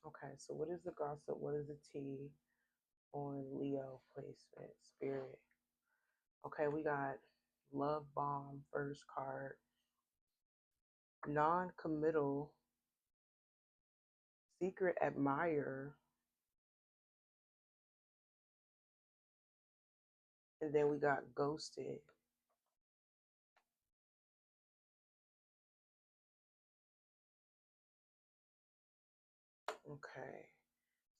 Okay, so what is the gossip? What is the tea on Leo placement? Spirit. Okay, we got love bomb first card, non-committal, secret admirer, and then we got ghosted. Okay,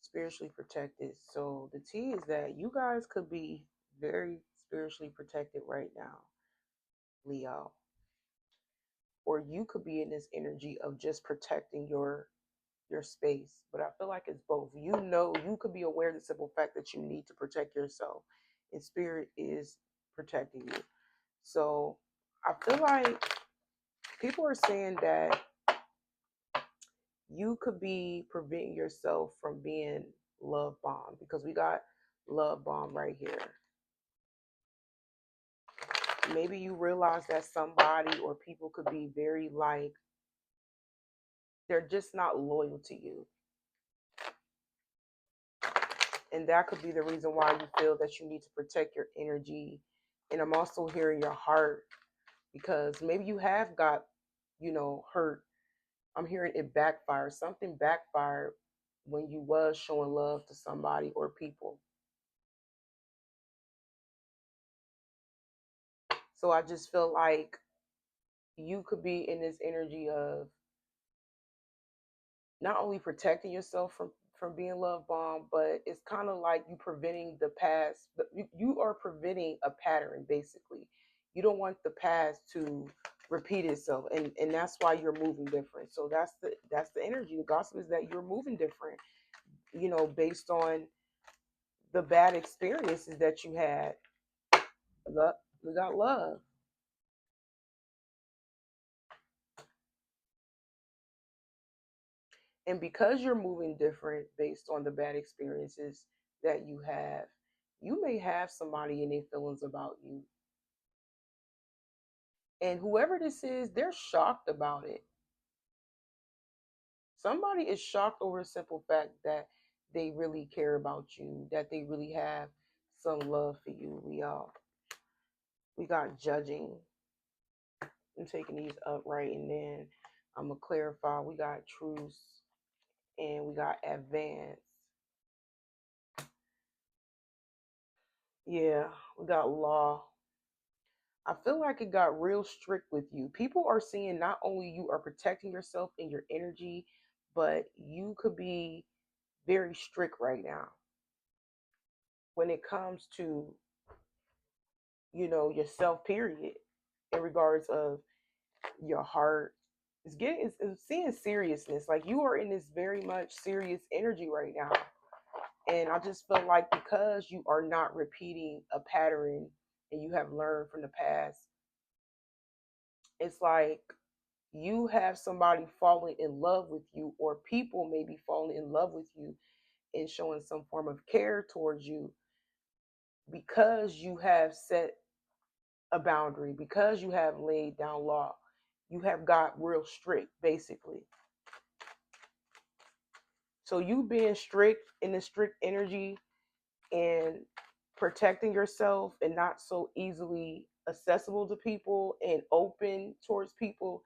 spiritually protected. So the tea is that you guys could be very spiritually protected right now, Leo, or you could be in this energy of just protecting your space. But I feel like it's both. You know, you could be aware of the simple fact that you need to protect yourself, and spirit is protecting you. So I feel like people are saying that you could be preventing yourself from being love bombed because we got love bomb right here. Maybe you realize that somebody or people could be very like they're just not loyal to you. And that could be the reason why you feel that you need to protect your energy. And I'm also hearing your heart because maybe you have got, hurt. I'm hearing it backfired. Something backfired when you was showing love to somebody or people. So I just feel like you could be in this energy of not only protecting yourself from being love bombed, but it's kind of like you preventing the past. You are preventing a pattern basically. You don't want the past to repeat itself, and that's why you're moving different. So that's the energy. The gospel is that you're moving different. Based on the bad experiences that you had. Love, we got love, and because you're moving different based on the bad experiences that you have, you may have somebody in their feelings about you. And whoever this is, they're shocked about it. Somebody is shocked over a simple fact that they really care about you, that they really have some love for you. We got judging. I'm taking these up right, and then I'm gonna clarify. We got truce and we got advance. Yeah, we got law. I feel like it got real strict with you. People are seeing not only you are protecting yourself and your energy, but you could be very strict right now when it comes to, yourself, period, in regards of your heart. It's seeing seriousness. Like you are in this very much serious energy right now. And I just feel like because you are not repeating a pattern and you have learned from the past, it's like you have somebody falling in love with you, or people may be falling in love with you and showing some form of care towards you because you have set a boundary, because you have laid down law. You have got real strict, basically. So you being strict in the strict energy and protecting yourself and not so easily accessible to people and open towards people,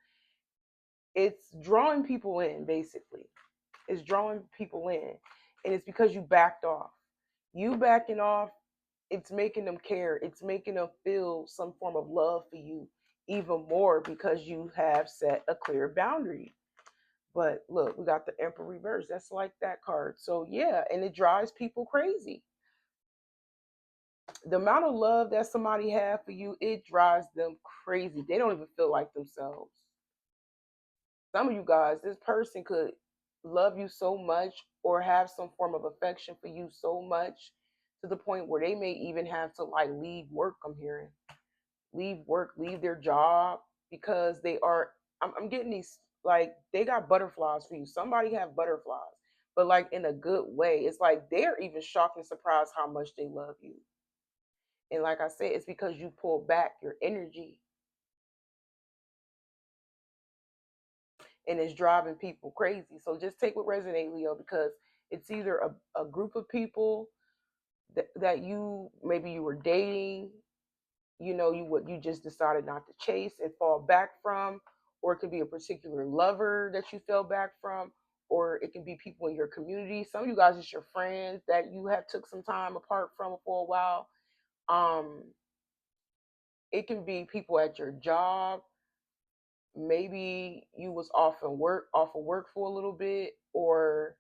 it's drawing people in, basically. It's drawing people in. And it's because you backed off. You backing off, it's making them care. It's making them feel some form of love for you even more because you have set a clear boundary. But look, we got the Emperor reverse. That's like that card. So yeah, and it drives people crazy. The amount of love that somebody have for you, it drives them crazy. They don't even feel like themselves. Some of you guys, this person could love you so much or have some form of affection for you so much to the point where they may even have to like leave work. I'm hearing leave work, leave their job because they are. I'm getting these like they got butterflies for you. Somebody have butterflies, but like in a good way. It's like they're even shocked and surprised how much they love you. And like I said, it's because you pull back your energy. and it's driving people crazy. So just take what resonate, Leo, because it's either a group of people that you maybe you were dating, you what you just decided not to chase and fall back from, or it could be a particular lover that you fell back from, or it can be people in your community. Some of you guys it's your friends that you have took some time apart from for a while. um it can be people at your job. Maybe you was off of work for a little bit, or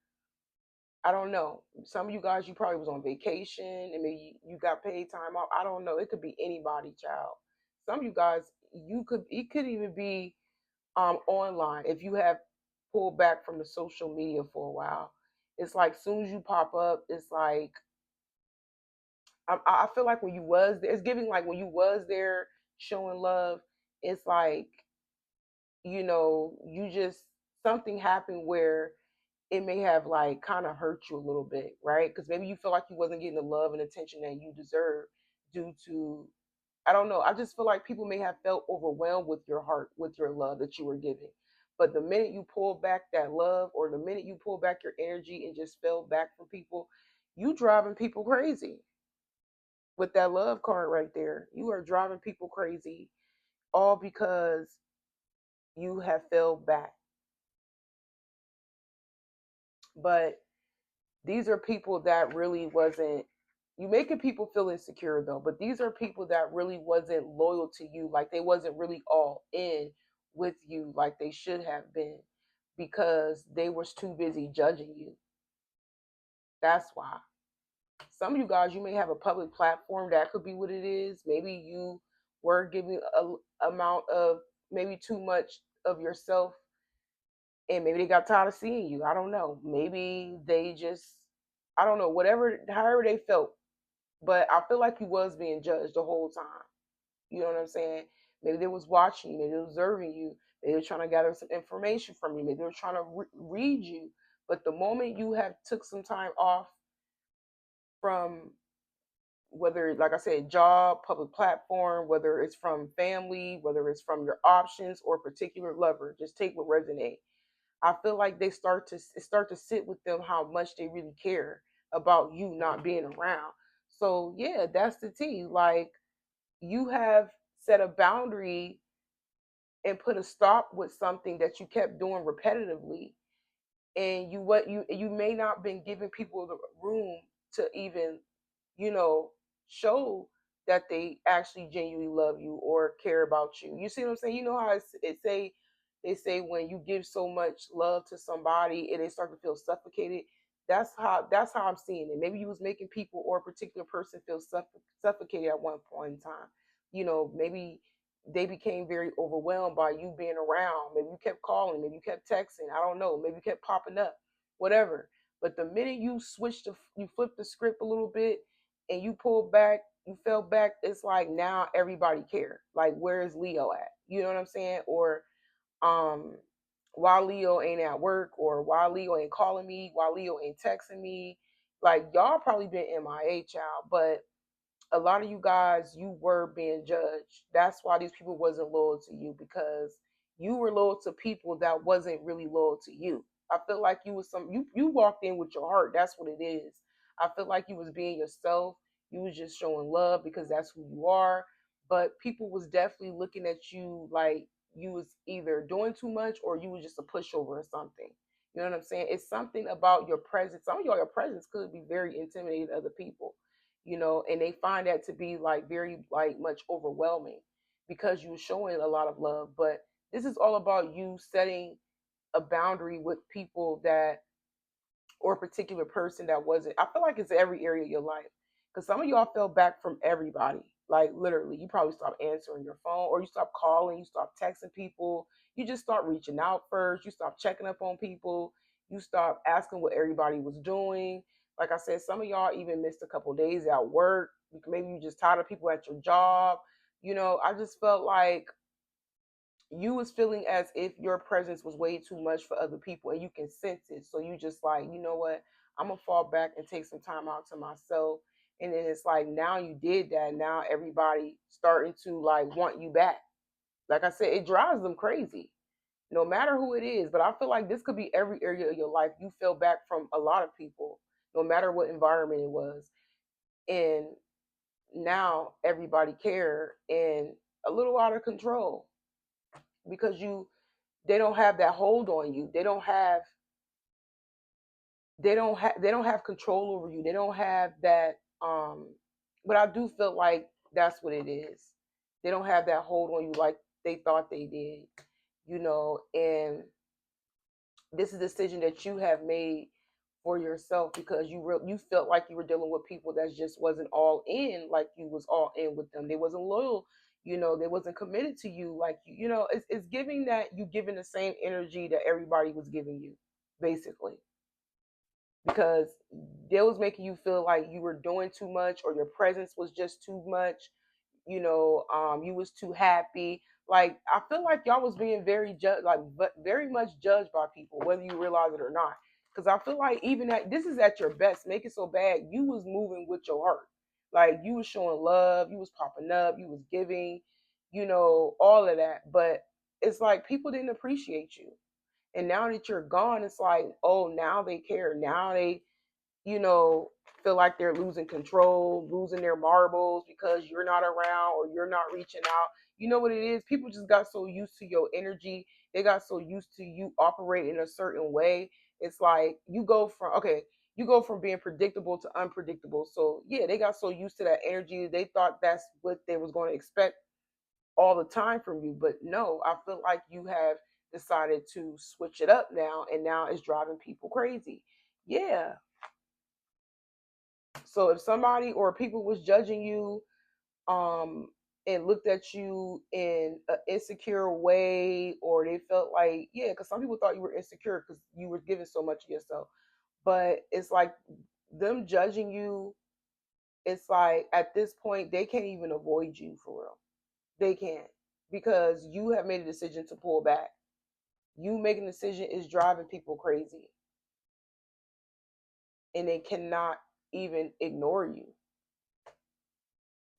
I don't know. Some of you guys, you probably was on vacation and maybe you got paid time off. I don't know. It could be anybody, child. Some of you guys, it could even be online. If you have pulled back from the social media for a while, it's like soon as you pop up, it's like I feel like when you was there, it's giving like when you was there showing love, it's like you just something happened where it may have like kind of hurt you a little bit, right? Because maybe you feel like you wasn't getting the love and attention that you deserve due to, I don't know. I just feel like people may have felt overwhelmed with your heart, with your love that you were giving. But the minute you pull back that love, or the minute you pull back your energy and just fell back from people, you driving people crazy with that love card right there. You are driving people crazy all because you have fell back. But these are people that really wasn't, you making people feel insecure though, but these are people that really wasn't loyal to you, like they wasn't really all in with you like they should have been, because they was too busy judging you. That's why. Some of you guys, you may have a public platform, that could be what it is. Maybe you were giving a amount of, maybe too much of yourself, and maybe they got tired of seeing you. I don't know. Maybe they just, I don't know, whatever, however they felt. But I feel like you was being judged the whole time. You know what I'm saying? Maybe they was watching you, maybe they was observing you, maybe they were trying to gather some information from you, maybe they were trying to read you. But the moment you have took some time off from, whether, like I said, job, public platform, whether it's from family, whether it's from your options or particular lover, just take what resonate. I feel like they start to sit with them how much they really care about you not being around. So yeah, that's the tea. Like, you have set a boundary and put a stop with something that you kept doing repetitively, and you may not been giving people the room to even, you know, show that they actually genuinely love you or care about you. You see what I'm saying? You know how they say when you give so much love to somebody and they start to feel suffocated. That's how I'm seeing it. Maybe you was making people or a particular person feel suffocated at one point in time. Maybe they became very overwhelmed by you being around. Maybe you kept calling, maybe you kept texting. I don't know. Maybe you kept popping up, whatever. But the minute you flip the script a little bit and you pull back, you fell back, it's like now everybody care. Like, where is Leo at? You know what I'm saying? Or um why Leo ain't at work, or why Leo ain't calling me, why Leo ain't texting me. Like, y'all probably been MIA, child, but a lot of you guys, you were being judged. That's why these people wasn't loyal to you, because you were loyal to people that wasn't really loyal to you. I feel like you walked in with your heart. That's what it is. I feel like you was being yourself. You was just showing love because that's who you are. But people was definitely looking at you like you was either doing too much or you was just a pushover or something. You know what I'm saying? It's something about your presence. Some of y'all, your presence could be very intimidating to other people, and they find that to be like very like much overwhelming because you're showing a lot of love. But this is all about you setting a boundary with people that, or a particular person that wasn't. I feel like it's every area of your life, because some of y'all fell back from everybody. Like, literally, you probably stopped answering your phone, or you stopped calling, you stopped texting people, you just start reaching out first, you stop checking up on people, you stop asking what everybody was doing. Like I said, some of y'all even missed a couple of days at work. Maybe you just tired of people at your job. I just felt like you was feeling as if your presence was way too much for other people, and you can sense it. So you just like, you know what, I'm gonna fall back and take some time out to myself. And then it's like, now you did that, now everybody starting to like want you back. Like I said, it drives them crazy. no matter who it is. But I feel like this could be every area of your life. You feel back from a lot of people, no matter what environment it was. And now everybody care and a little out of control because they don't have that hold on you. They don't have control over you. They don't have that but I do feel like that's what it is. They don't have that hold on you like they thought they did, and this is a decision that you have made for yourself because you felt like you were dealing with people that just wasn't all in like you was all in with them. They wasn't loyal, they wasn't committed to you like it's giving that you giving the same energy that everybody was giving you, basically, because they was making you feel like you were doing too much or your presence was just too much. You was too happy. Like I feel like y'all was being very judged, like but very much judged by people, whether you realize it or not. Because I feel like even at this is at your best, make it so bad you was moving with your heart, like you was showing love, you was popping up, you was giving, all of that. But it's like people didn't appreciate you, and now that you're gone, it's like, oh, now they care. Now they, you know, feel like they're losing control, losing their marbles because you're not around or you're not reaching out. You know what it is? People just got so used to your energy. They got so used to you operating a certain way. It's like you go from being predictable to unpredictable. So yeah, they got so used to that energy. They thought that's what they was going to expect all the time from you. But no, I feel like you have decided to switch it up now, and now it's driving people crazy. Yeah, so if somebody or people was judging you, um, and looked at you in an insecure way, or they felt like, yeah, because some people thought you were insecure because you were giving so much of yourself. But it's like them judging you, it's like at this point they can't even avoid you for real. They can't, because you have made a decision to pull back. You making a decision is driving people crazy, and they cannot even ignore you.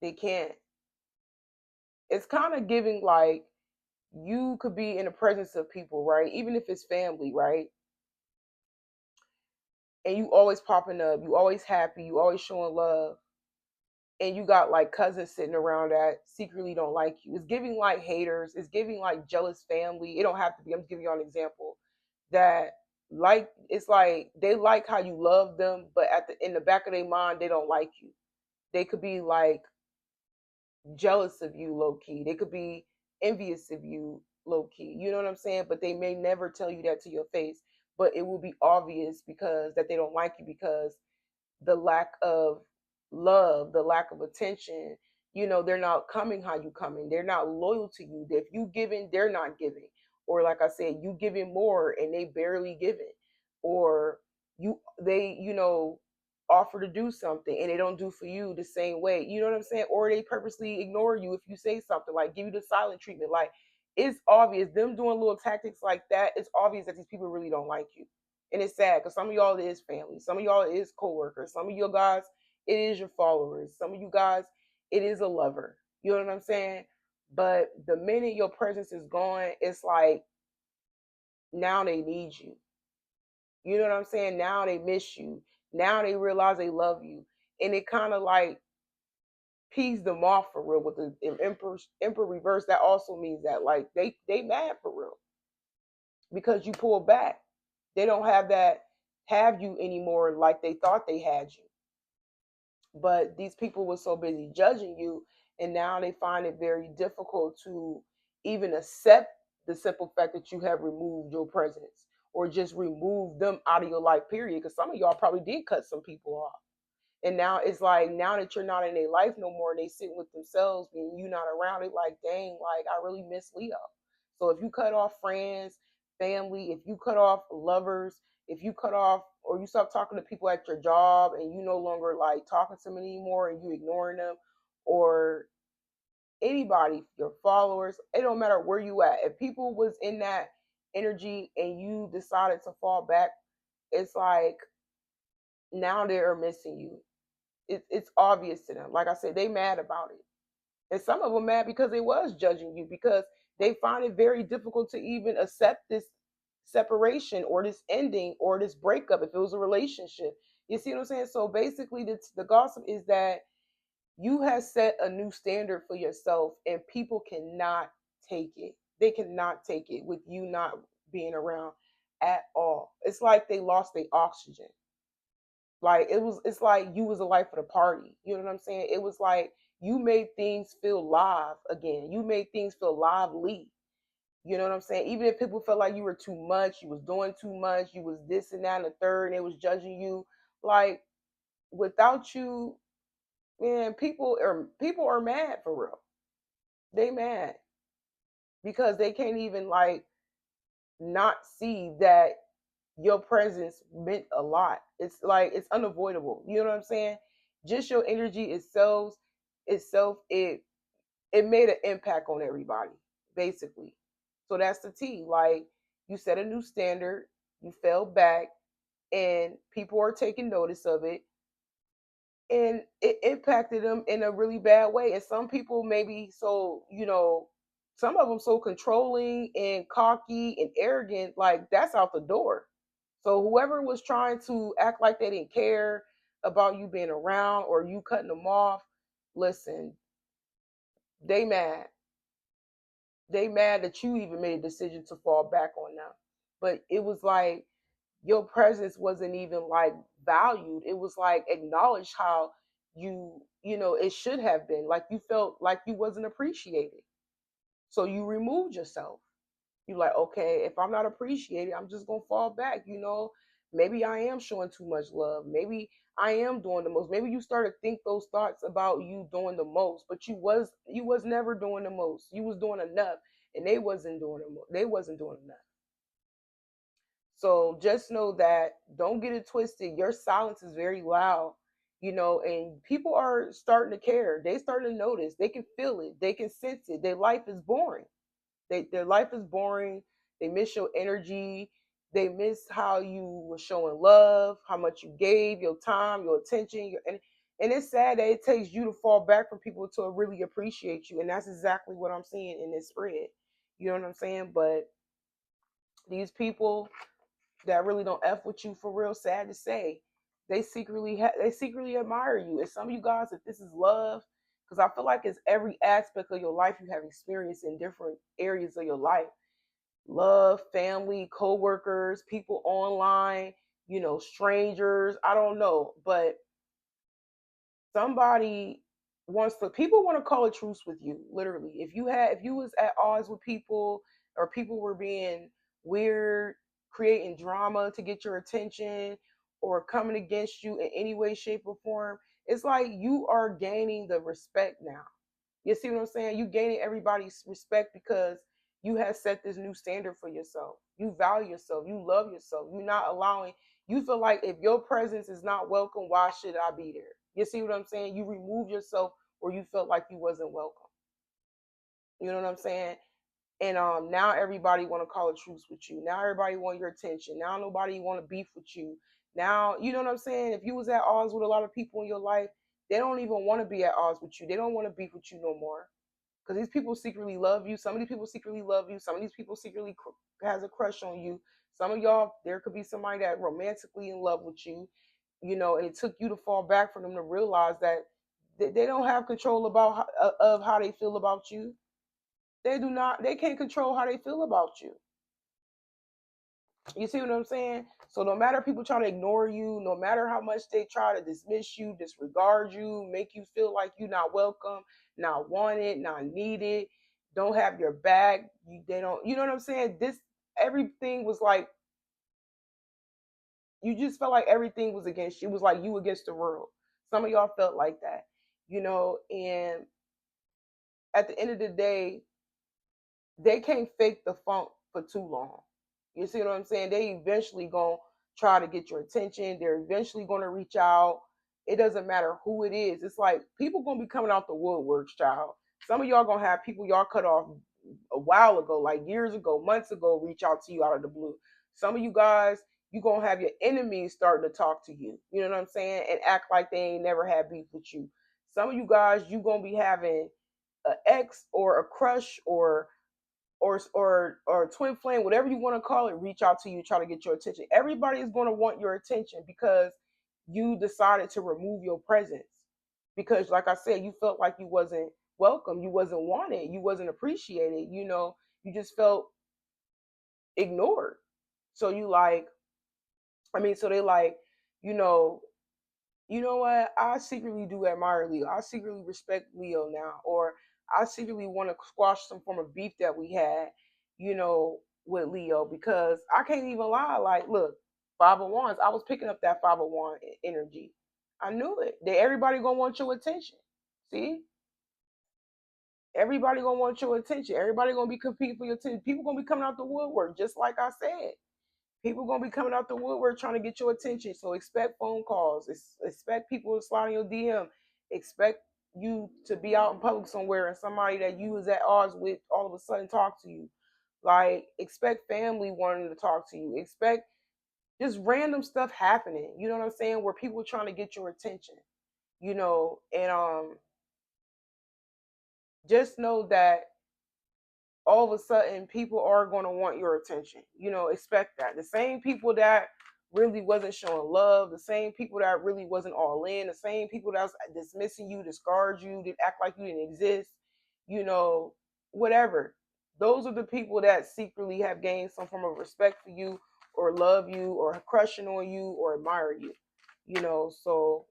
They can't. It's kind of giving like you could be in the presence of people, right? Even if it's family, right? And you always popping up, you always happy, you always showing love, and you got like cousins sitting around that secretly don't like you. It's giving like haters. It's giving like jealous family. It don't have to be. I'm just giving you an example that like it's like they like how you love them, but in the back of their mind they don't like you. They could be like jealous of you low key. They could be envious of you low key. You know what I'm saying? But they may never tell you that to your face. But it will be obvious because that they don't like you because the lack of love, the lack of attention, they're not coming how you coming. They're not loyal to you. If you giving, they're not giving. Or like I said, you giving more and they barely giving. Or they, offer to do something and they don't do for you the same way. You know what I'm saying? Or they purposely ignore you if you say something, like give you the silent treatment. Like it's obvious them doing little tactics like that. It's obvious that these people really don't like you. And it's sad because some of y'all it is family, some of y'all it is coworkers, some of you guys it is your followers, some of you guys it is a lover. You know what I'm saying? But the minute your presence is gone, it's like now they need you. You know what I'm saying? Now they miss you. Now they realize they love you. And it kind of like pees them off for real with the emperor reverse. That also means that like they mad for real because you pull back. They don't have you anymore like they thought they had you. But these people were so busy judging you, and now they find it very difficult to even accept the simple fact that you have removed your presence or just remove them out of your life, period. Because some of y'all probably did cut some people off. And now it's like now that you're not in their life no more, and they sitting with themselves and you not around, they like, dang, like I really miss Leo. So if you cut off friends, family, if you cut off lovers, if you cut off or you stop talking to people at your job and you no longer like talking to them anymore and you ignoring them, or anybody, your followers, it don't matter where you at. If people was in that energy and you decided to fall back, it's like now they're missing you. It's obvious to them. Like I said, they mad about it. And some of them mad because they was judging you because They find it very difficult to even accept this separation or this ending or this breakup if it was a relationship. You see what I'm saying? So basically, the gossip is that you have set a new standard for yourself, and people cannot take it. They cannot take it with you not being around at all. It's like they lost their oxygen. Like it's like you was the life of the party. You know what I'm saying? It was like you made things feel live again. You made things feel lively. You know what I'm saying? Even if people felt like you were too much, you was doing too much, you was this and that and the third, and they was judging you. Like without you, man, people are mad for real. They mad because they can't even like not see that your presence meant a lot. It's like it's unavoidable. You know what I'm saying? Just your energy itself, it made an impact on everybody, basically. So that's the T. Like you set a new standard, you fell back, and people are taking notice of it, and it impacted them in a really bad way. And some people maybe so, some of them so controlling and cocky and arrogant, like that's out the door. So whoever was trying to act like they didn't care about you being around or you cutting them off, listen, they mad. They mad that you even made a decision to fall back on them. But it was like your presence wasn't even like valued. It was like acknowledged how it should have been. Like you felt like you wasn't appreciated. So you removed yourself. You like, okay, if I'm not appreciated, I'm just gonna fall back. Maybe I am showing too much love. Maybe I am doing the most. Maybe you started to think those thoughts about you doing the most, but you was never doing the most. You was doing enough, and they wasn't doing the most. They wasn't doing enough. So just know that, don't get it twisted. Your silence is very loud, and people are starting to care. They starting to notice. They can feel it. They can sense it. Their life is boring. Their life is boring. They miss your energy. They miss how you were showing love, how much you gave, your time, your attention, and it's sad that it takes you to fall back from people to really appreciate you. And that's exactly what I'm seeing in this spread. You know what I'm saying? But these people that really don't f with you for real, sad to say, they secretly admire you. And some of you guys, if this is love, because I feel like it's every aspect of your life you have experienced in different areas of your life: love, family, co-workers, people online, strangers. I don't know, but somebody people want to call a truce with you, literally. If you was at odds with people, or people were being weird, creating drama to get your attention, or coming against you in any way, shape, or form, it's like you are gaining the respect now. You see what I'm saying? You gaining everybody's respect because you have set this new standard for yourself. You value yourself. You love yourself. You're not allowing. You feel like if your presence is not welcome, why should I be there? You see what I'm saying? You remove yourself where you felt like you wasn't welcome. You know what I'm saying? And now everybody want to call a truce with you. Now everybody want your attention. Now nobody want to beef with you. Now you know what I'm saying. If you was at odds with a lot of people in your life, they don't even want to be at odds with you. They don't want to beef with you no more, because these people secretly love you. Some of these people secretly love you. Some of these people secretly has a crush on you. Some of y'all, there could be somebody that romantically in love with you, and it took you to fall back for them to realize that they don't have control of how they feel about you. They do not. They can't control how they feel about you. You see what I'm saying? So no matter people try to ignore you, no matter how much they try to dismiss you, disregard you, make you feel like you're not welcome, not wanted, not needed, don't have your back, they don't. You know what I'm saying? This everything was like, you just felt like everything was against you. It was like you against the world. Some of y'all felt like that, and at the end of the day, they can't fake the funk for too long. You see what I'm saying? They eventually gonna try to get your attention. They're eventually gonna reach out. It doesn't matter who it is. It's like people gonna be coming out the woodworks, child. Some of y'all gonna have people y'all cut off a while ago, like years ago, months ago, reach out to you out of the blue. Some of you guys, you gonna have your enemies starting to talk to you. You know what I'm saying? And act like they ain't never had beef with you. Some of you guys, you gonna be having an ex or a crush or or twin flame, whatever you want to call it, reach out to you, try to get your attention. Everybody is going to want your attention because you decided to remove your presence. Because, like I said, you felt like you wasn't welcome, you wasn't wanted, you wasn't appreciated. You just felt ignored. So you like, so they like, you know, you know what? I secretly do admire Leo. I secretly respect Leo now, or I secretly want to squash some form of beef that we had, you know, with Leo because I can't even lie. Like, look, Five of Wands. I was picking up that Five of Wands energy. I knew it. That everybody gonna want your attention. See, everybody gonna want your attention. Everybody gonna be competing for your attention. People gonna be coming out the woodwork, just like I said. People gonna be coming out the woodwork trying to get your attention. So expect phone calls. Expect people to slide in your DM. Expect you to be out in public somewhere and somebody that you was at odds with all of a sudden talk to you. Like expect family wanting to talk to you. Expect just random stuff happening. You know what I'm saying? Where people are trying to get your attention. And just know that all of a sudden people are going to want your attention. Expect that. The same people that really wasn't showing love, the same people that really wasn't all in, the same people that was dismissing you, discard you, did act like you didn't exist, you know, whatever. Those are the people that secretly have gained some form of respect for you or love you or crushing on you or admire you. So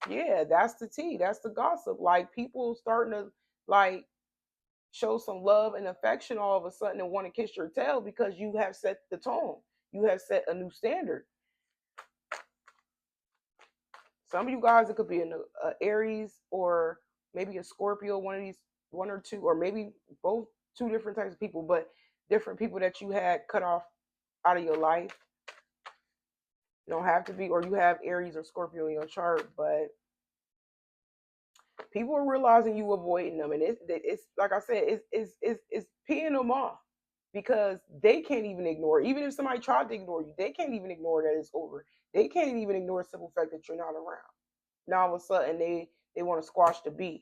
yeah, that's the tea. That's the gossip. Like people starting to like show some love and affection all of a sudden and want to kiss your tail because you have set the tone. You have set a new standard. Some of you guys, it could be an Aries or maybe a Scorpio, one of these, one or two, or maybe both, two different types of people, but different people that you had cut off out of your life. You don't have to be, or you have Aries or Scorpio in your chart, but people are realizing you avoiding them, and it's like I said, it's peeing them off because they can't even ignore it. Even if somebody tried to ignore you, they can't even ignore that it's over. They can't even ignore the simple fact that you're not around. Now all of a sudden they want to squash the beef.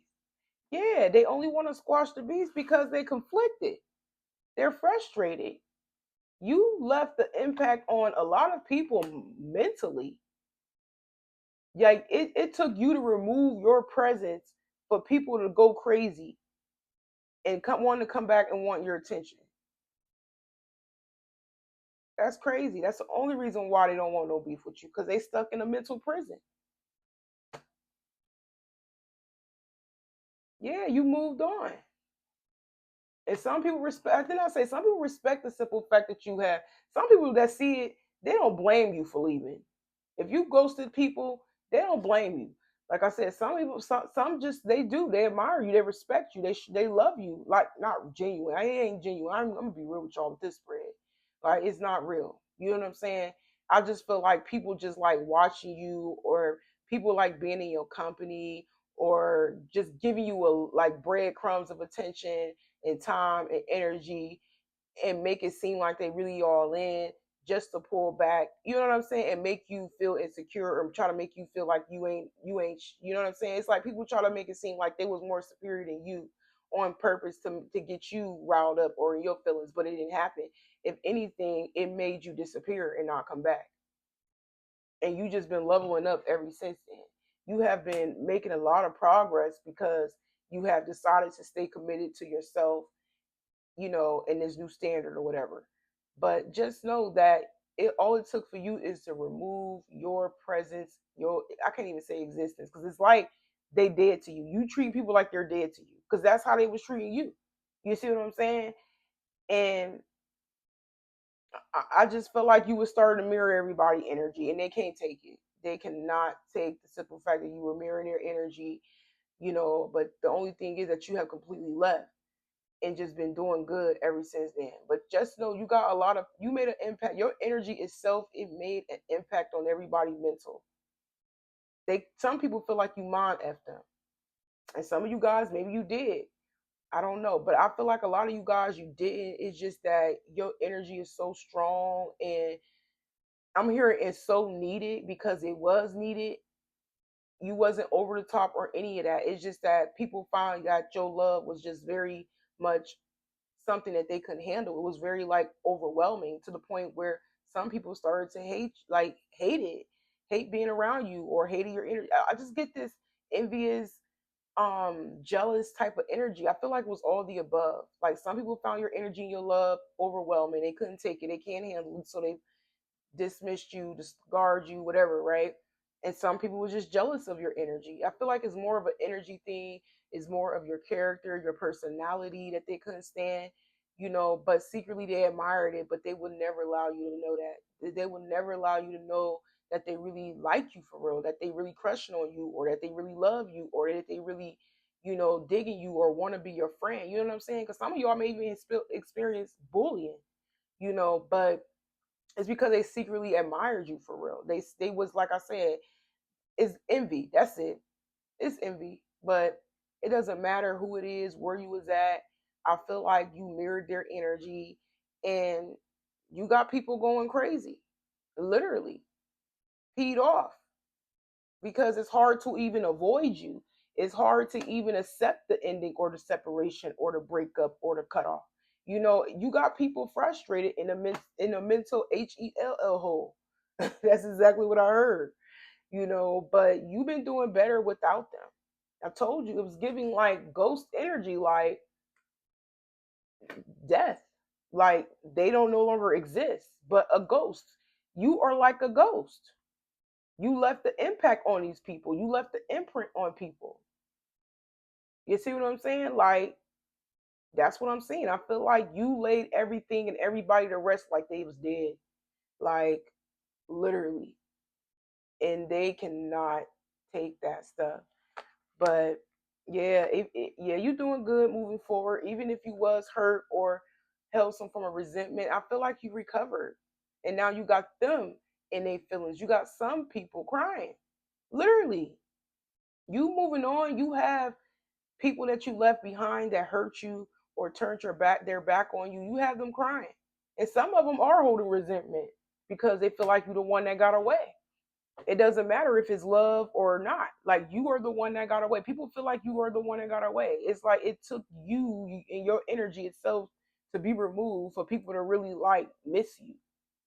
Yeah, they only want to squash the beef because they're conflicted. They're frustrated. You left the impact on a lot of people mentally. Like it took you to remove your presence for people to go crazy and want to come back and want your attention. That's crazy. That's the only reason why they don't want no beef with you because they stuck in a mental prison. Yeah, you moved on. And some people respect, I think I say some people respect the simple fact that you have. Some people that see it, they don't blame you for leaving. If you ghosted people, they don't blame you. Like I said, some people, some just they do. They admire you. They respect you. They love you. Like not genuine. I ain't genuine. I'm gonna be real with y'all with this spread. Like it's not real. You know what I'm saying? I just feel like people just like watching you, or people like being in your company, or just giving you a like breadcrumbs of attention and time and energy and make it seem like they really all in just to pull back, you know what I'm saying, and make you feel insecure or try to make you feel like you know what I'm saying. It's like people try to make it seem like they was more superior than you on purpose to get you riled up or in your feelings, but it didn't happen. If anything, it made you disappear and not come back, and you just been leveling up ever since then. You have been making a lot of progress because you have decided to stay committed to yourself, in this new standard or whatever. But just know that all it took for you is to remove your presence, your I can't even say existence, because it's like they dead to you. You treat people like they're dead to you because that's how they was treating you. You see what I'm saying? And I just felt like you were starting to mirror everybody energy, and they can't take it. They cannot take the simple fact that you were mirroring their energy, But the only thing is that you have completely left and just been doing good ever since then. But just know you made an impact. Your energy itself, it made an impact on everybody mental. Some people feel like you mind F them. And some of you guys, maybe you did. I don't know. But I feel like a lot of you guys you didn't. It's just that your energy is so strong, and I'm hearing it's so needed because it was needed. You wasn't over the top or any of that. It's just that people found that your love was just very much something that they couldn't handle. It was very like overwhelming to the point where some people started to hate it, hate being around you or hating your energy. I just get this envious, jealous type of energy. I feel like it was all the above. Like some people found your energy and your love overwhelming. They couldn't take it. They can't handle it. So they dismissed you, discard you, whatever, right? And some people were just jealous of your energy. I feel like it's more of an energy thing, it's more of your character, your personality that they couldn't stand, but secretly they admired it, but they would never allow you to know that. They would never allow you to know that they really like you for real, that they really crushing on you, or that they really love you, or that they really, digging you or want to be your friend. You know what I'm saying? Because some of y'all may even experience bullying, but it's because they secretly admired you for real. They was, like I said, it's envy. That's it. It's envy. But it doesn't matter who it is, where you was at. I feel like you mirrored their energy and you got people going crazy. Literally. Peed off. Because it's hard to even avoid you. It's hard to even accept the ending or the separation or the breakup or the cutoff. You got people frustrated in a mental hell hole. That's exactly what I heard. But you've been doing better without them. I told you it was giving like ghost energy, like death, like they don't no longer exist, but a ghost. You are like a ghost. You left the impact on these people. You left the imprint on people. You see what I'm saying? Like, that's what I'm saying. I feel like you laid everything and everybody to rest like they was dead. Like, literally. And they cannot take that stuff. But yeah, yeah, you're doing good moving forward. Even if you was hurt or held some form of resentment, I feel like you recovered. And now you got them in their feelings. You got some people crying. Literally. You moving on, you have people that you left behind that hurt you or turned their back on you. You have them crying. And some of them are holding resentment because they feel like you're the one that got away. It doesn't matter if it's love or not. Like, you are the one that got away. People feel like you are the one that got away. It's like it took you and your energy itself to be removed for people to really like miss you.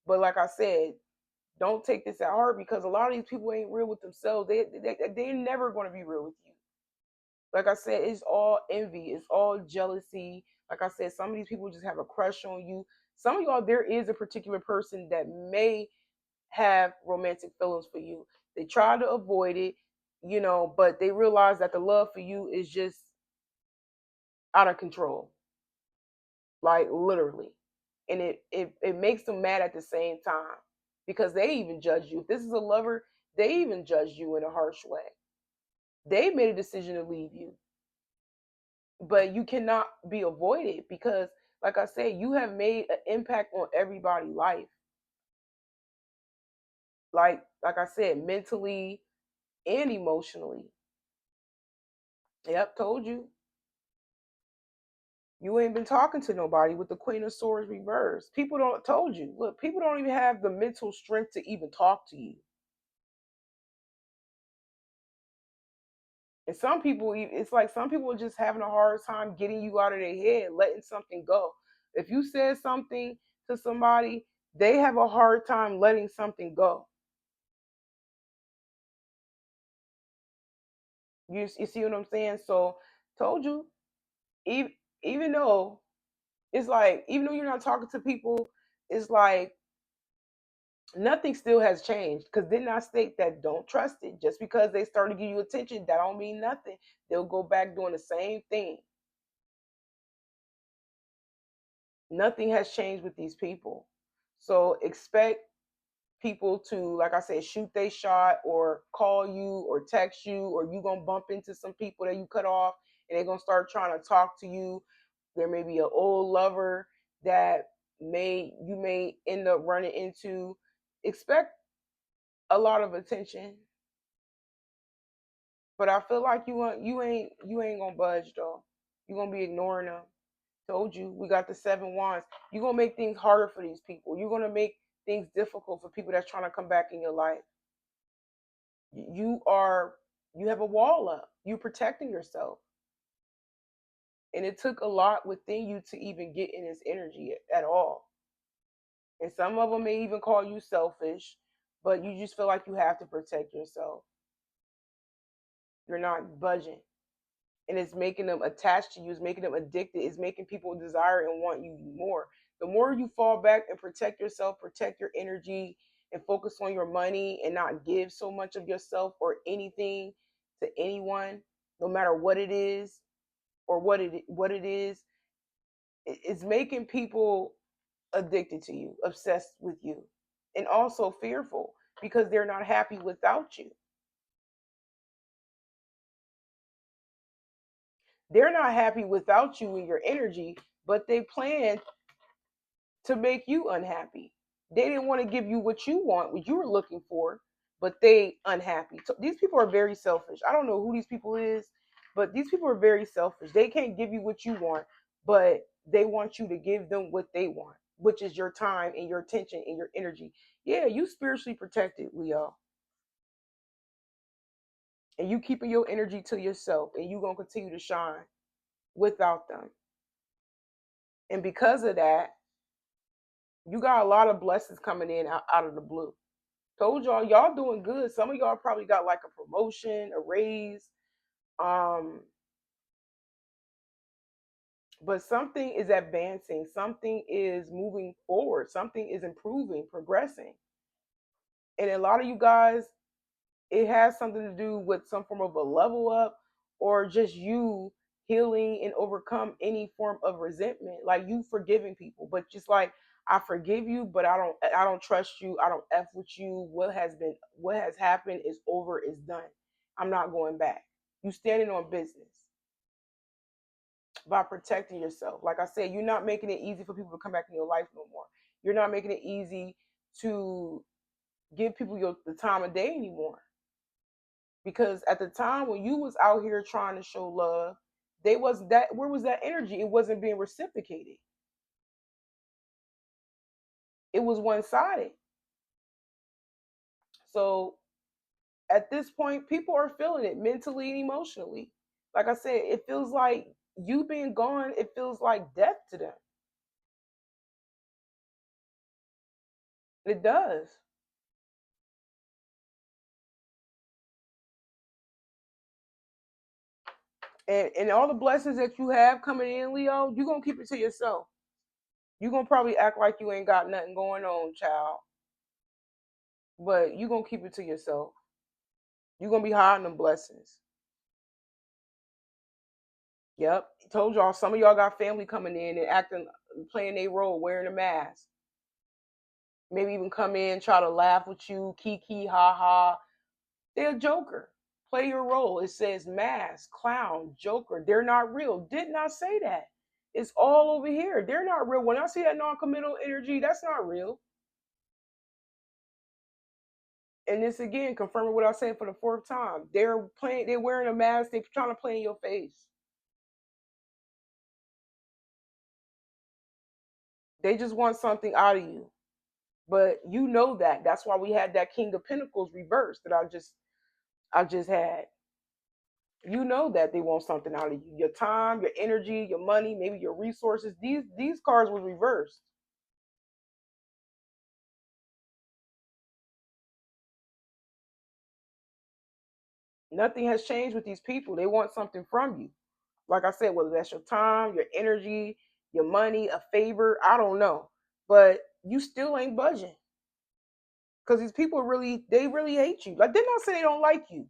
But like I said, don't take this at heart because a lot of these people ain't real with themselves. They're never going to be real with you. Like I said, it's all envy, it's all jealousy. Like I said, some of these people just have a crush on you. Some of y'all, there is a particular person that may have romantic feelings for you. They try to avoid it, but they realize that the love for you is just out of control, like literally. And it makes them mad at the same time because they even judge you. If this is a lover, they even judge you in a harsh way. They made a decision to leave you, but you cannot be avoided because, like I said, you have made an impact on everybody's life. Like I said, mentally and emotionally. Yep, told you. You ain't been talking to nobody with the Queen of Swords reversed. People don't told you. Look, people don't even have the mental strength to even talk to you. And some people, it's like some people are just having a hard time getting you out of their head, letting something go. If you said something to somebody, they have a hard time letting something go. You see what I'm saying? So, told you, even, even though it's like, even though you're not talking to people, it's like nothing still has changed. Because didn't I state that don't trust it? Just because they start to give you attention, that don't mean nothing. They'll go back doing the same thing. Nothing has changed with these people. So expect people to, like I said, shoot they shot or call you or text you, or you gonna bump into some people that you cut off and they're gonna start trying to talk to you. There may be an old lover that may end up running into. Expect a lot of attention, but I feel like you ain't gonna budge though. You're gonna be ignoring them. Told you, we got the 7 wands. You're gonna make things harder for these people. You're gonna make things difficult for people that's trying to come back in your life. You are you have a wall up. You're protecting yourself. And it took a lot within you to even get in this energy at all. And some of them may even call you selfish, but you just feel like you have to protect yourself. You're not budging. And it's making them attached to you, it's making them addicted, it's making people desire and want you more. The more you fall back and protect yourself, protect your energy, and focus on your money and not give so much of yourself or anything to anyone, no matter what it is or what it is, it's making people addicted to you, obsessed with you, and also fearful because they're not happy without you. They're not happy without you and your energy, but they plan to make you unhappy. They didn't want to give you what you want, what you were looking for, but they unhappy. So these people are very selfish. I don't know who these people is, but these people are very selfish. They can't give you what you want, but they want you to give them what they want, which is your time and your attention and your energy. Yeah, you spiritually protected, Leo, and you keeping your energy to yourself, and you gonna continue to shine without them. And because of that, you got a lot of blessings coming in out of the blue. Told y'all doing good. Some of y'all probably got like a promotion, a raise, um, but something is advancing, something is moving forward, something is improving, progressing. And a lot of you guys, it has something to do with some form of a level up or just you healing and overcome any form of resentment, like you forgiving people, but just like, I forgive you, but I don't trust you, I don't f with you. What has happened is over, is done. I'm not going back. You standing on business by protecting yourself. Like I said, you're not making it easy for people to come back in your life no more. You're not making it easy to give people the time of day anymore. Because at the time when you was out here trying to show love, they was that where was that energy? It wasn't being reciprocated. It was one-sided. So at this point, people are feeling it mentally and emotionally. Like I said, it feels like you being gone, it feels like death to them. It does. And all the blessings that you have coming in, Leo, you're gonna keep it to yourself. You're gonna probably act like you ain't got nothing going on, child. But you're gonna keep it to yourself. You're gonna be hiding them blessings. Yep. Told y'all some of y'all got family coming in and acting, playing their role, wearing a mask. Maybe even come in, try to laugh with you, kiki, ha ha. They're a joker. Play your role. It says mask, clown, joker. They're not real. Did not say that. It's all over here. They're not real. When I see that non-committal energy, that's not real. And this again, confirming what I said for the fourth time. They're playing. They're wearing a mask. They're trying to play in your face. They just want something out of you. But you know that. That's why we had that King of Pentacles reversed that I just had. You know that they want something out of you. Your time, your energy, your money, maybe your resources. These cards was reversed. Nothing has changed with these people. They want something from you. Like I said, whether that's your time, your energy, your money, a favor, I don't know. But you still ain't budging. Because these people they really hate you. Like, they're not saying they don't like you.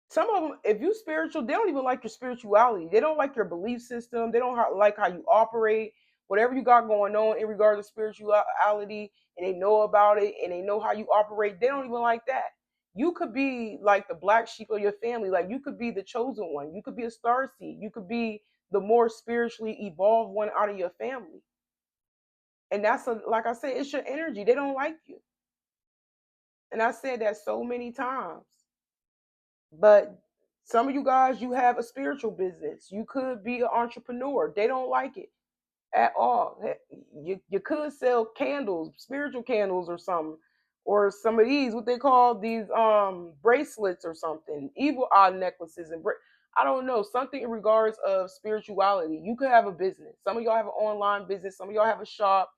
Some of them, if you spiritual, they don't even like your spirituality. They don't like your belief system. They don't like how you operate. Whatever you got going on in regards to spirituality, and they know about it, and they know how you operate, they don't even like that. You could be like the black sheep of your family. Like, you could be the chosen one. You could be a star seed. You could be the more spiritually evolved one out of your family. And like I said, it's your energy. They don't like you. And I said that so many times. But some of you guys, you have a spiritual business. You could be an entrepreneur. They don't like it at all. You could sell candles, spiritual candles or something. Or some of these, what they call these bracelets or something, evil eye necklaces and I don't know, something in regards of spirituality. You could have a business. Some of y'all have an online business. Some of y'all have a shop.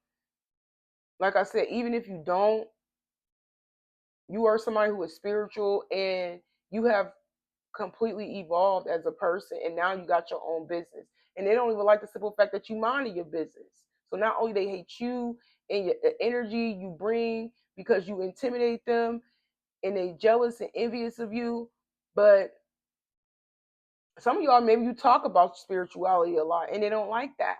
Like I said, even if you don't, you are somebody who is spiritual and you have completely evolved as a person, and now you got your own business. And they don't even like the simple fact that you minded your business. So not only they hate you and the energy you bring because you intimidate them and they jealous and envious of you, but some of y'all, maybe you talk about spirituality a lot and they don't like that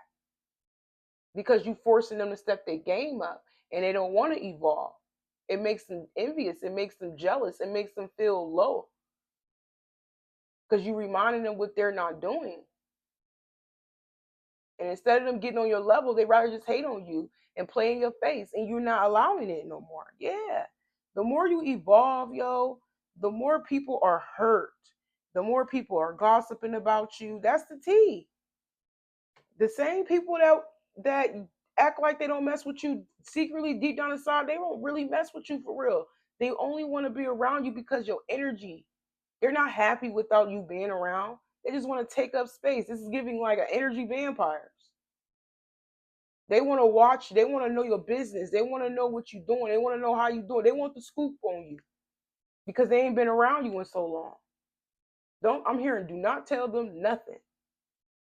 because you forcing them to step their game up and they don't want to evolve. It makes them envious. It makes them jealous. It makes them feel low because you reminding them what they're not doing. And instead of them getting on your level, they rather just hate on you and play in your face, and you're not allowing it no more. Yeah. The more you evolve, yo, the more people are hurt. The more people are gossiping about you. That's the tea. The same people that act like they don't mess with you secretly deep down inside, they don't really mess with you for real. They only want to be around you because your energy. They're not happy without you being around. They just want to take up space. This is giving like an energy vampires. They want to watch. They want to know your business. They want to know what you're doing. They want to know how you're doing. They want the scoop on you because they ain't been around you in so long. Don't I'm hearing? Do not tell them nothing.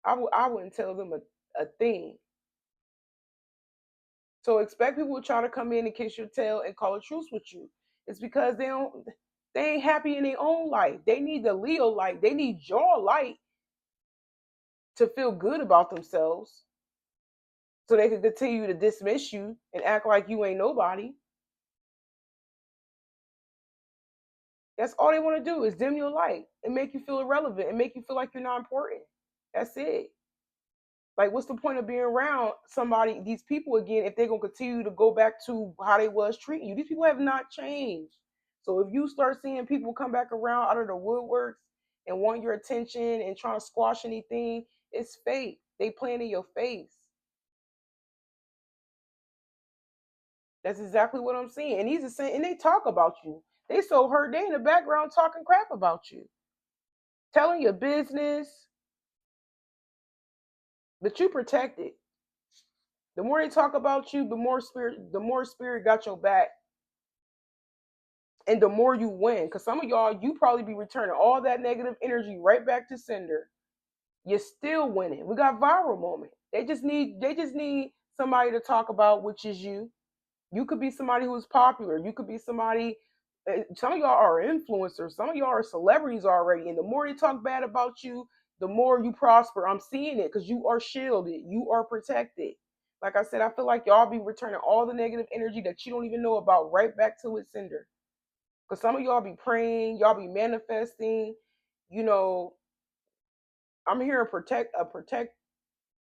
I wouldn't tell them a thing. So expect people to try to come in and kiss your tail and call a truce with you. It's because they ain't happy in their own life. They need the Leo light. They need your light to feel good about themselves so they can continue to dismiss you and act like you ain't nobody. That's all they want to do is dim your light and make you feel irrelevant and make you feel like you're not important. That's it. Like, what's the point of being around somebody, these people again, if they're gonna continue to go back to how they was treating you? These people have not changed. So if you start seeing people come back around out of the woodworks and want your attention and trying to squash anything, it's fake. They playing in your face. That's exactly what I'm seeing. And he's the same, and they talk about you. They so hurt. They in the background talking crap about you, telling your business, but you protect it. The more they talk about you, the more spirit got your back, and the more you win. Because some of y'all, you probably be returning all that negative energy right back to sender. You're still winning. We got viral moment. They just need somebody to talk about, which is you. You could be somebody who's popular. You could be somebody. Some of y'all are influencers. Some of y'all are celebrities already. And the more they talk bad about you, the more you prosper. I'm seeing it because you are shielded. You are protected. Like I said, I feel like y'all be returning all the negative energy that you don't even know about right back to its sender. Because some of y'all be praying, y'all be manifesting. You know, I'm hearing a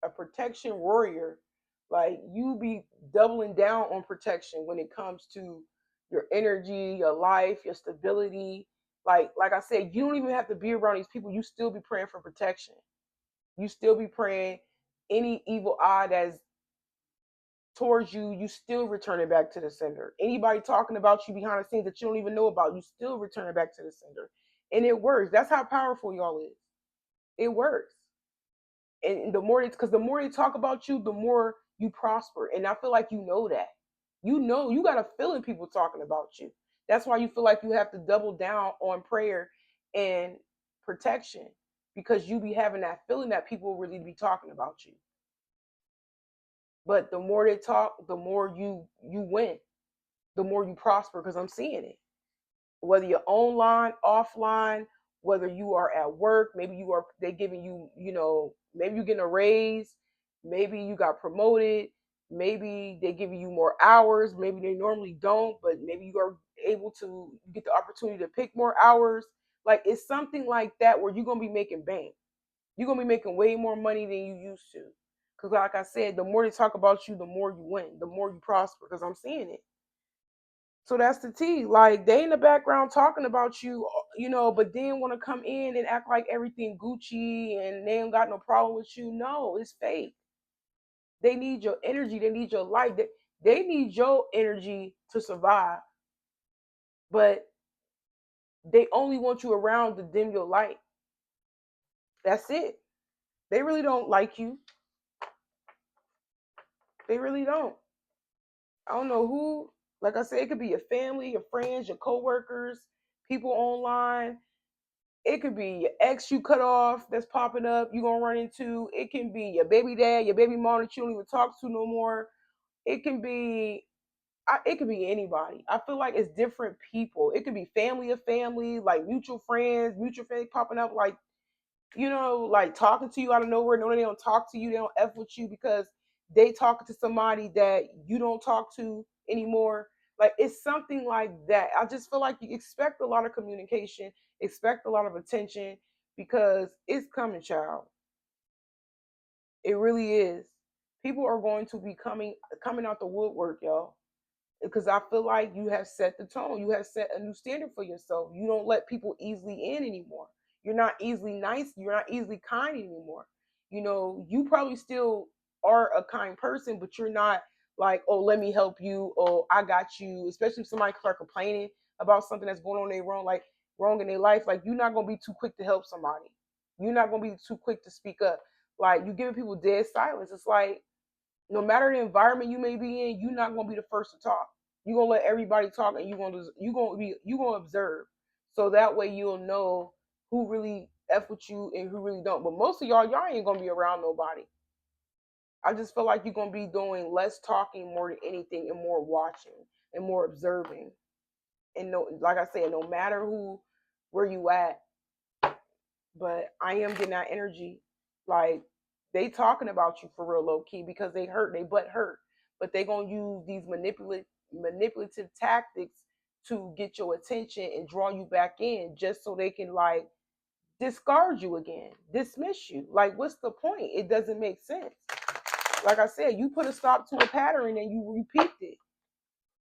protection warrior. Like you be doubling down on protection when it comes to your energy, your life, your stability. Like I said, you don't even have to be around these people. You still be praying for protection. You still be praying any evil eye that's towards you, you still return it back to the sender. Anybody talking about you behind the scenes that you don't even know about, you still return it back to the sender. And it works. That's how powerful y'all is. It works. And because the more they talk about you, the more you prosper. And I feel like you know that. You know, you got a feeling people talking about you. That's why you feel like you have to double down on prayer and protection because you be having that feeling that people really be talking about you. But the more they talk, the more you win, the more you prosper because I'm seeing it. Whether you're online, offline, whether you are at work, maybe they giving you, maybe you getting a raise, maybe you got promoted, maybe they giving you more hours, maybe they normally don't, but maybe you are able to get the opportunity to pick more hours. Like it's something like that where you're gonna be making bank. You're gonna be making way more money than you used to. Cause like I said, the more they talk about you, the more you win, the more you prosper. Cause I'm seeing it. So that's the tea. Like they in the background talking about you, but then want to come in and act like everything Gucci and they ain't got no problem with you. No, it's fake. They need your energy. They need your life. They need your energy to survive. But they only want you around to dim your light. That's it. They really don't like you. They really don't. I don't know who. Like I said, it could be your family, your friends, your coworkers, people online. It could be your ex you cut off that's popping up. You gonna run into. It can be your baby dad, your baby mom that you don't even talk to no more. It can be. It could be anybody. I feel like it's different people. It could be family of family, like mutual friends popping up, like like talking to you out of nowhere. No, they don't talk to you. They don't f with you because they talking to somebody that you don't talk to anymore. Like it's something like that. I just feel like you expect a lot of communication, expect a lot of attention because it's coming, child. It really is. People are going to be coming out the woodwork, y'all, because I feel like you have set the tone. You have set a new standard for yourself. You don't let people easily in anymore. You're not easily nice. You're not easily kind anymore. You probably still are a kind person, but you're not like, oh, let me help you. Oh, I got you. Especially if somebody start complaining about something that's going on in their wrong in their life. Like you're not gonna be too quick to help somebody. You're not gonna be too quick to speak up. Like you giving people dead silence. It's like no matter the environment you may be in, you're not gonna be the first to talk. You're gonna let everybody talk, and you're gonna observe. So that way you'll know who really f with you and who really don't. But most of y'all ain't gonna be around nobody. I just feel like you're gonna be doing less talking more than anything, and more watching and more observing. And no, like I said, no matter where you at, but I am getting that energy. Like they talking about you for real, low key, because they butt hurt, but they gonna use these manipulative tactics to get your attention and draw you back in, just so they can like discard you again, dismiss you. Like, what's the point? It doesn't make sense. Like I said, you put a stop to a pattern and you repeat it.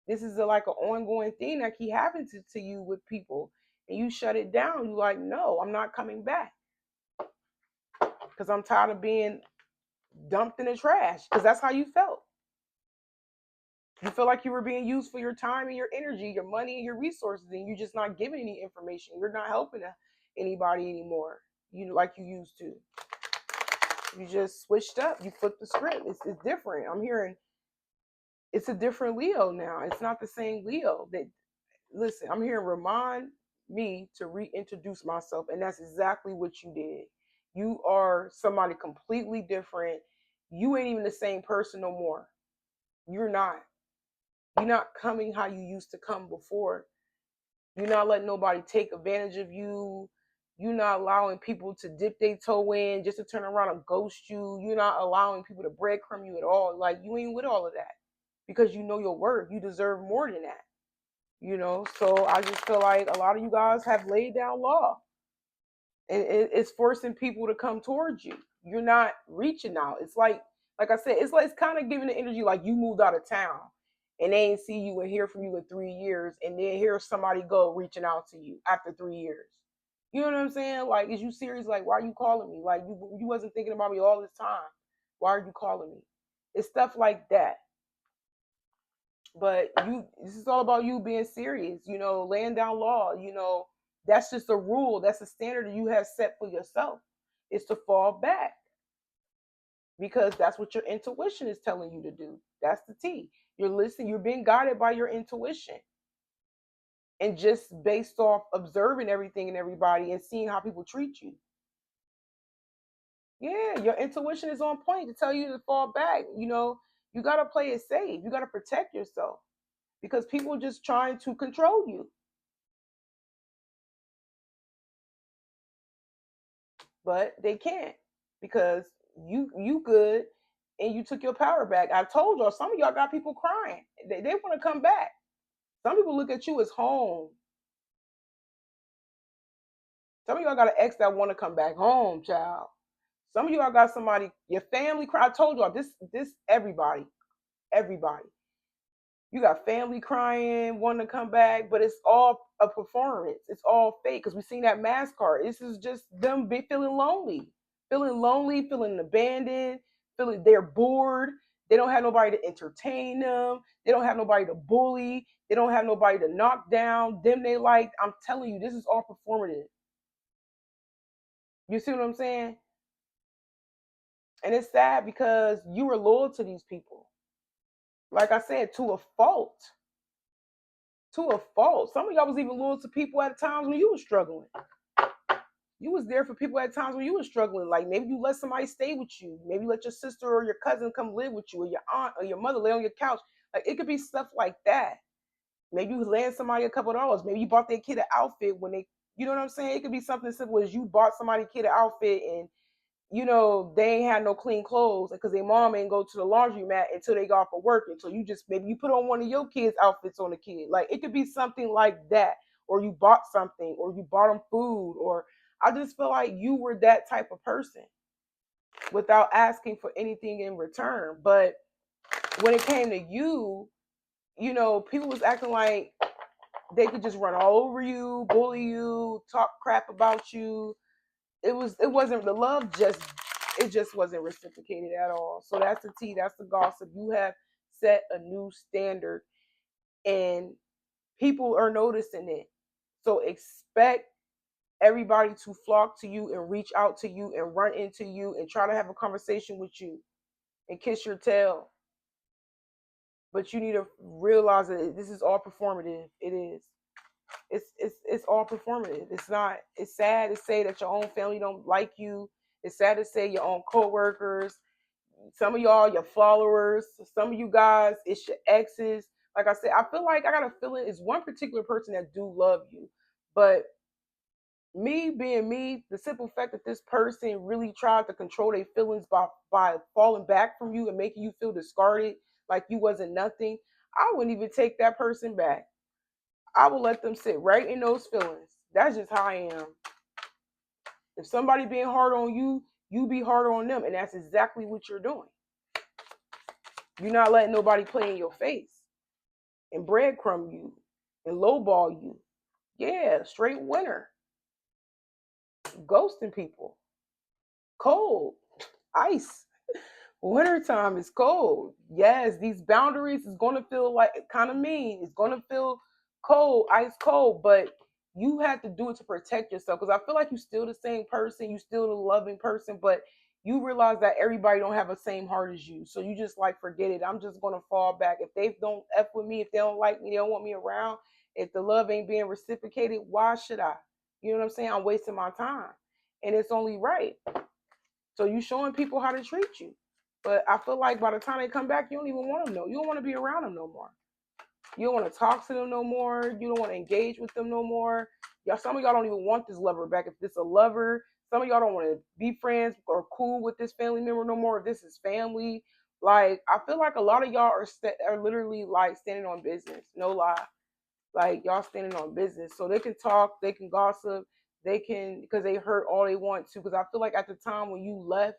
This is like an ongoing thing that keep happening to you with people, and you shut it down. You like, no, I'm not coming back because I'm tired of being dumped in the trash. Because that's how you felt. You feel like you were being used for your time and your energy, your money and your resources, and you're just not giving any information. You're not helping anybody anymore. Like you used to. You just switched up. You flipped the script. It's different. I'm hearing it's a different Leo now. It's not the same Leo. That listen, I'm hearing remind me to reintroduce myself, and that's exactly what you did. You are somebody completely different. You ain't even the same person no more. You're not. You're not coming how you used to come before. You're not letting nobody take advantage of you. You're not allowing people to dip their toe in just to turn around and ghost you. You're not allowing people to breadcrumb you at all. Like you ain't with all of that because you know your worth. You deserve more than that. So I just feel like a lot of you guys have laid down law, and it's forcing people to come towards you. You're not reaching out. It's like I said, it's kind of giving the energy like you moved out of town and they ain't see you and hear from you in 3 years, and then hear somebody go reaching out to you after 3 years. You know what I'm saying? Like, is you serious? Like, why are you calling me? Like, you wasn't thinking about me all this time. Why are you calling me? It's stuff like that. But this is all about you being serious, laying down law. That's just a rule. That's a standard that you have set for yourself. Is to fall back because that's what your intuition is telling you to do. That's the T. You're listening, you're being guided by your intuition. And just based off observing everything and everybody and seeing how people treat you. Yeah, your intuition is on point to tell you to fall back. You got to play it safe. You got to protect yourself because people are just trying to control you. But they can't because you good and you took your power back. I told y'all some of y'all got people crying. They want to come back. Some people look at you as home. Some of y'all got an ex that want to come back home, child. Some of y'all got somebody, your family cry. I told y'all this everybody. You got family crying, wanting to come back, but it's all a performance. It's all fake because we seen that mask card. This is just them feeling lonely, feeling abandoned, feeling they're bored. They don't have nobody to entertain them. They don't have nobody to bully. They don't have nobody to knock down. Them they like. I'm telling you, this is all performative. You see what I'm saying? And it's sad because you were loyal to these people. Like I said, to a fault. To a fault. Some of y'all was even loyal to people at times when you were struggling. You was there for people at times when you were struggling. Like maybe you let somebody stay with you. Maybe you let your sister or your cousin come live with you, or your aunt or your mother lay on your couch. Like it could be stuff like that. Maybe you lend somebody a couple of dollars. Maybe you bought their kid an outfit when they, you know what I'm saying? It could be something simple as you bought somebody kid an outfit and they ain't had no clean clothes because their mom ain't go to the laundromat until they got off of work. Until you just maybe you put on one of your kids' outfits on the kid. Like it could be something like that, or you bought something, or you bought them food, or I just feel like you were that type of person without asking for anything in return. But when it came to you, people was acting like they could just run all over you, bully you, talk crap about you. It wasn't the love, just wasn't reciprocated at all. So that's the tea, that's the gossip. You have set a new standard and people are noticing it. So expect everybody to flock to you and reach out to you and run into you and try to have a conversation with you and kiss your tail. But you need to realize that this is all performative. It is. It's all performative. It's not. It's sad to say that your own family don't like you. It's sad to say your own coworkers, some of y'all, your followers, some of you guys, it's your exes. Like I said, I feel like I got a feeling it's one particular person that do love you, but me being me, the simple fact that this person really tried to control their feelings by falling back from you and making you feel discarded, like you wasn't nothing, I wouldn't even take that person back. I will let them sit right in those feelings. That's just how I am. If somebody being hard on you, you be hard on them, and that's exactly what you're doing. You're not letting nobody play in your face and breadcrumb you and lowball you. Yeah, straight winner. Ghosting people. Cold. Ice. Wintertime is cold. Yes, these boundaries is going to feel like kind of mean. It's going to feel cold, ice cold, but you have to do it to protect yourself because I feel like you're still the same person, you still the loving person, but you realize that everybody don't have the same heart as you. So you just like forget it. I'm just going to fall back. If they don't F with me, if they don't like me, they don't want me around, if the love ain't being reciprocated, why should I? You know what I'm saying? I'm wasting my time. And it's only right. So you showing people how to treat you. But I feel like by the time they come back, you don't even want them no. You don't want to be around them no more. You don't want to talk to them no more. You don't want to engage with them no more. Y'all, some of y'all don't even want this lover back. If this a lover, some of y'all don't want to be friends or cool with this family member no more. If this is family, like I feel like a lot of y'all are literally like standing on business. No lie, like y'all standing on business, so they can talk, they can gossip, they can because they hurt all they want to. Because I feel like at the time when you left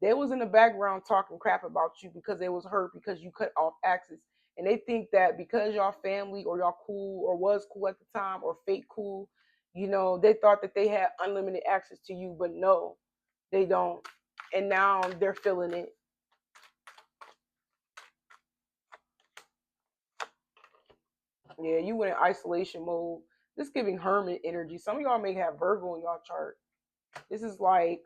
they was in the background talking crap about you because they was hurt because you cut off access. And they think that because y'all family or y'all cool or was cool at the time or fake cool, they thought that they had unlimited access to you, but no, they don't. And now they're feeling it. Yeah, you went in isolation mode. This giving hermit energy. Some of y'all may have Virgo in y'all chart. This is like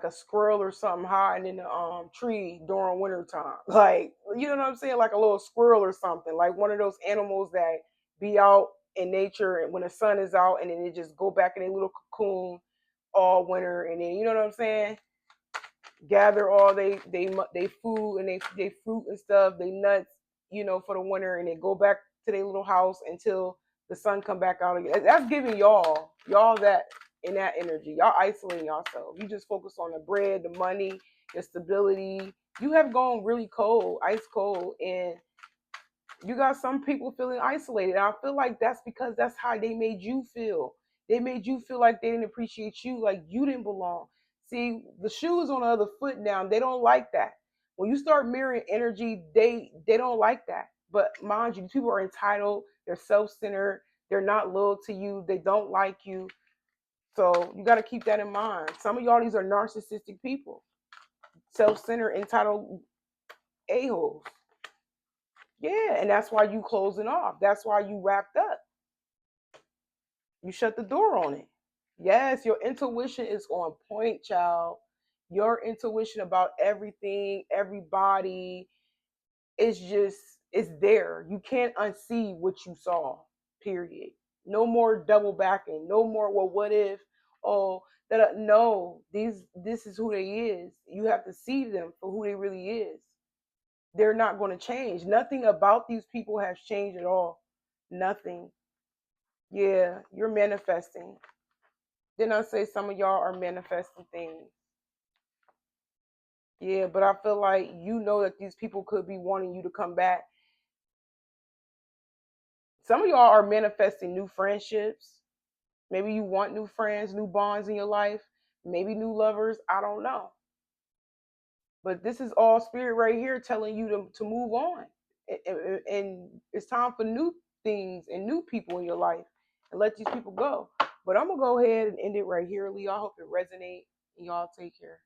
a squirrel or something hiding in the tree during winter time. Like, you know what I'm saying? Like a little squirrel or something. Like one of those animals that be out in nature and when the sun is out and then they just go back in a little cocoon all winter and then you know what I'm saying? Gather all they food and they fruit and stuff, they nuts, for the winter and they go back to their little house until the sun come back out again. That's giving y'all that in that energy. Y'all isolating yourself. You just focus on the bread, the money, the stability. You have gone really cold, ice cold, and you got some people feeling isolated. And I feel like that's because that's how they made you feel. They made you feel like they didn't appreciate you, like you didn't belong. See, the shoe is on the other foot now. They don't like that. When you start mirroring energy, they don't like that. But mind you, people are entitled. They're self-centered. They're not loyal to you. They don't like you. So you got to keep that in mind. Some of y'all these are narcissistic people, self-centered, entitled a-holes. Yeah, and that's why you closing off. That's why you wrapped up. You shut the door on it. Yes, your intuition is on point, child. Your intuition about everything, everybody, it's just, it's there. You can't unsee what you saw. Period. No more double backing. No more, well, what if? Oh, that no. This is who they is. You have to see them for who they really is. They're not going to change. Nothing about these people has changed at all. Nothing. Yeah, you're manifesting. Then I say some of y'all are manifesting things. Yeah, but I feel like you know that these people could be wanting you to come back. Some of y'all are manifesting new friendships. Maybe you want new friends, new bonds in your life, maybe new lovers. I don't know. But this is all spirit right here telling you to move on. And it's time for new things and new people in your life and let these people go. But I'm going to go ahead and end it right here, Lee. I hope it resonates. And y'all take care.